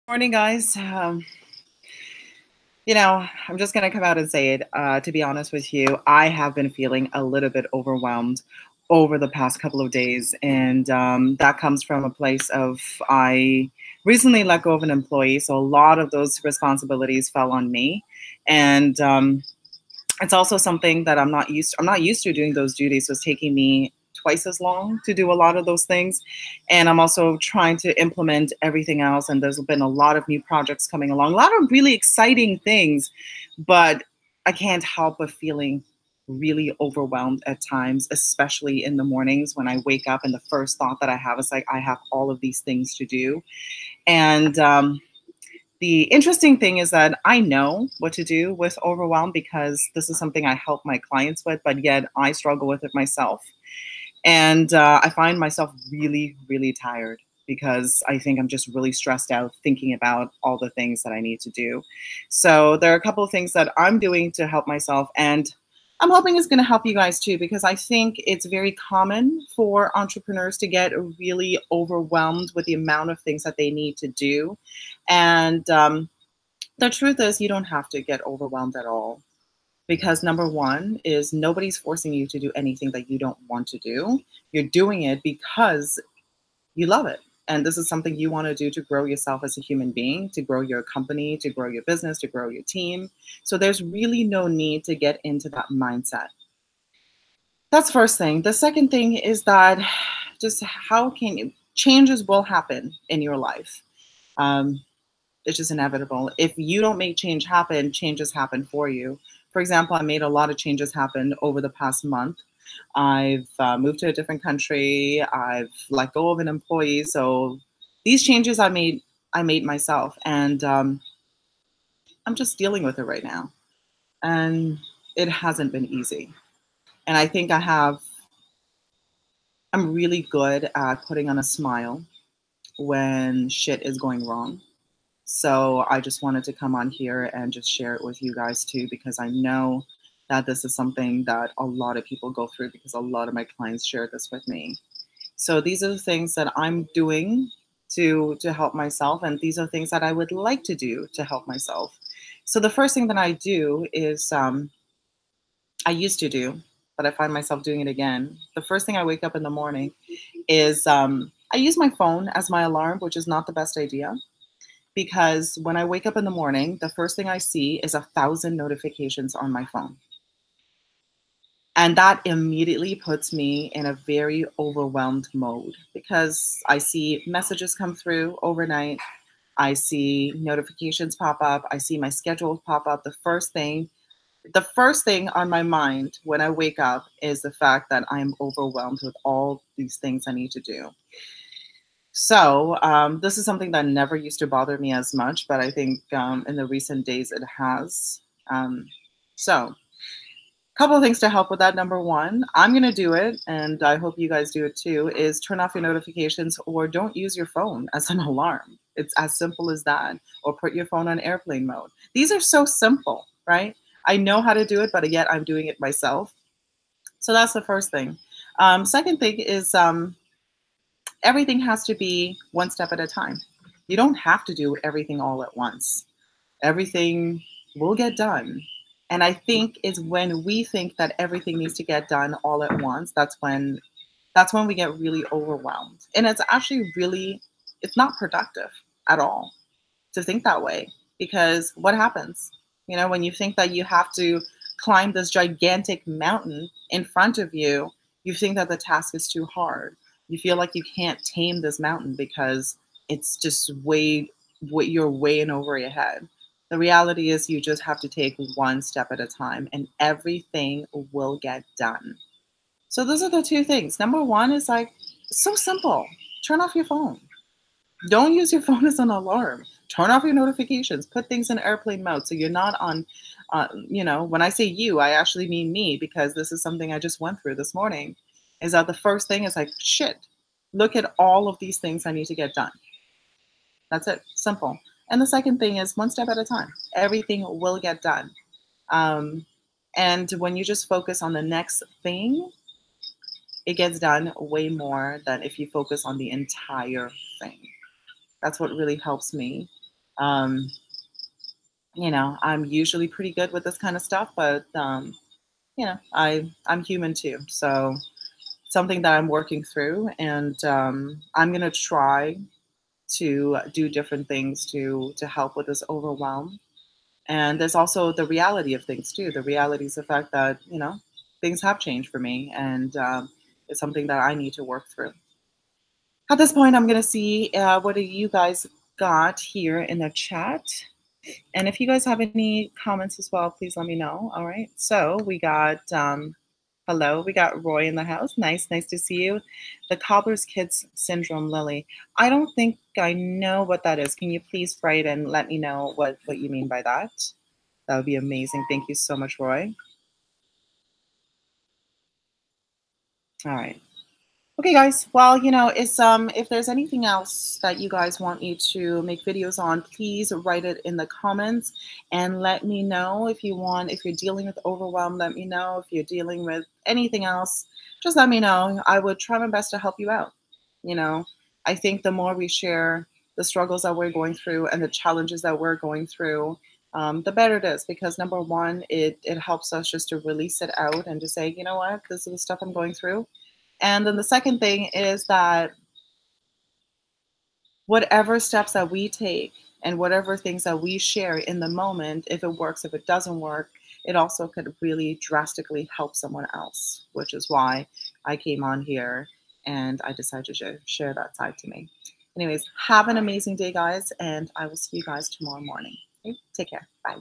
Morning, guys. I'm just going to come out and say it. To be honest with you, I have been feeling a little bit overwhelmed over the past couple of days. And that comes from a place of I recently let go of an employee. So a lot of those responsibilities fell on me. And it's also something that I'm not used to doing those duties. So it's taking me twice as long to do a lot of those things. And I'm also trying to implement everything else. And there's been a lot of new projects coming along, a lot of really exciting things, but I can't help but feeling really overwhelmed at times, especially in the mornings when I wake up and the first thought that I have is like, I have all of these things to do. And the interesting thing is that I know what to do with overwhelm because this is something I help my clients with, but yet I struggle with it myself. And I find myself really, really tired because I think I'm just really stressed out thinking about all the things that I need to do. So there are a couple of things that I'm doing to help myself, and I'm hoping it's going to help you guys too, because I think it's very common for entrepreneurs to get really overwhelmed with the amount of things that they need to do. And the truth is, you don't have to get overwhelmed at all. Because number one is nobody's forcing you to do anything that you don't want to do. You're doing it because you love it. And this is something you want to do to grow yourself as a human being, to grow your company, to grow your business, to grow your team. So there's really no need to get into that mindset. That's first thing. The second thing is that just how can you, changes will happen in your life. Um, it's just inevitable. If you don't make change happen, changes happen for you. For example, I made a lot of changes happen over the past month. I've moved to a different country. I've let go of an employee. So these changes I made myself, and I'm just dealing with it right now. And it hasn't been easy. And I think I'm really good at putting on a smile when shit is going wrong. So I just wanted to come on here and just share it with you guys too, because I know that this is something that a lot of people go through because a lot of my clients share this with me. So these are the things that I'm doing to help myself, and these are things that I would like to do to help myself. So the first thing that I do is I used to do, but I find myself doing it again. The first thing I wake up in the morning is I use my phone as my alarm, which is not the best idea because when I wake up in the morning, the first thing I see is 1,000 notifications on my phone. And that immediately puts me in a very overwhelmed mode because I see messages come through overnight. I see notifications pop up. I see my schedule pop up. The first thing on my mind when I wake up is the fact that I'm overwhelmed with all these things I need to do. So this is something that never used to bother me as much, but I think in the recent days it has. So a couple of things to help with that. Number one, I'm going to do it, and I hope you guys do it too, is turn off your notifications or don't use your phone as an alarm. It's as simple as that. Or put your phone on airplane mode. These are so simple, right? I know how to do it, but yet I'm doing it myself. So that's the first thing. Second thing is everything has to be one step at a time. You don't have to do everything all at once. Everything will get done. And I think it's when we think that everything needs to get done all at once, that's when we get really overwhelmed. And it's actually really it's not productive at all to think that way because what happens? When you think that you have to climb this gigantic mountain in front of you, you think that the task is too hard. You feel like you can't tame this mountain because it's just you're way and over your head. The reality is you just have to take one step at a time and everything will get done. So those are the two things. Number one is like so simple. Turn off your phone. Don't use your phone as an alarm. Turn off your notifications. Put things in airplane mode so you're not on. When I say you, I actually mean me because this is something I just went through this morning. Is that the first thing is like shit. Look at all of these things I need to get done. That's it. Simple. And the second thing is one step at a time. Everything will get done. Um, and when you just focus on the next thing, it gets done way more than if you focus on the entire thing. That's what really helps me. Um, I'm usually pretty good with this kind of stuff, but I'm human too. So something that I'm working through, and I'm gonna try to do different things to help with this overwhelm. And there's also the reality of things too. The reality is the fact that things have changed for me, and it's something that I need to work through. At this point, I'm gonna see what do you guys got here in the chat. And if you guys have any comments as well, please let me know. All right. So we got hello, we got Roy in the house. Nice to see you. The Cobbler's Kids Syndrome, Lily. I don't think I know what that is. Can you please write and let me know what you mean by that? That would be amazing. Thank you so much, Roy. All right. Okay, guys. Well, it's if there's anything else that you guys want me to make videos on, please write it in the comments and let me know if you want. If you're dealing with overwhelm, let me know. If you're dealing with anything else, just let me know. I would try my best to help you out. You know, I think the more we share the struggles that we're going through and the challenges that we're going through, the better it is. Because number one, it helps us just to release it out and to say, you know what, this is the stuff I'm going through. And then the second thing is that whatever steps that we take and whatever things that we share in the moment, if it works, if it doesn't work, it also could really drastically help someone else, which is why I came on here and I decided to share that side to me. Anyways, have an amazing day, guys, and I will see you guys tomorrow morning. Okay? Take care. Bye.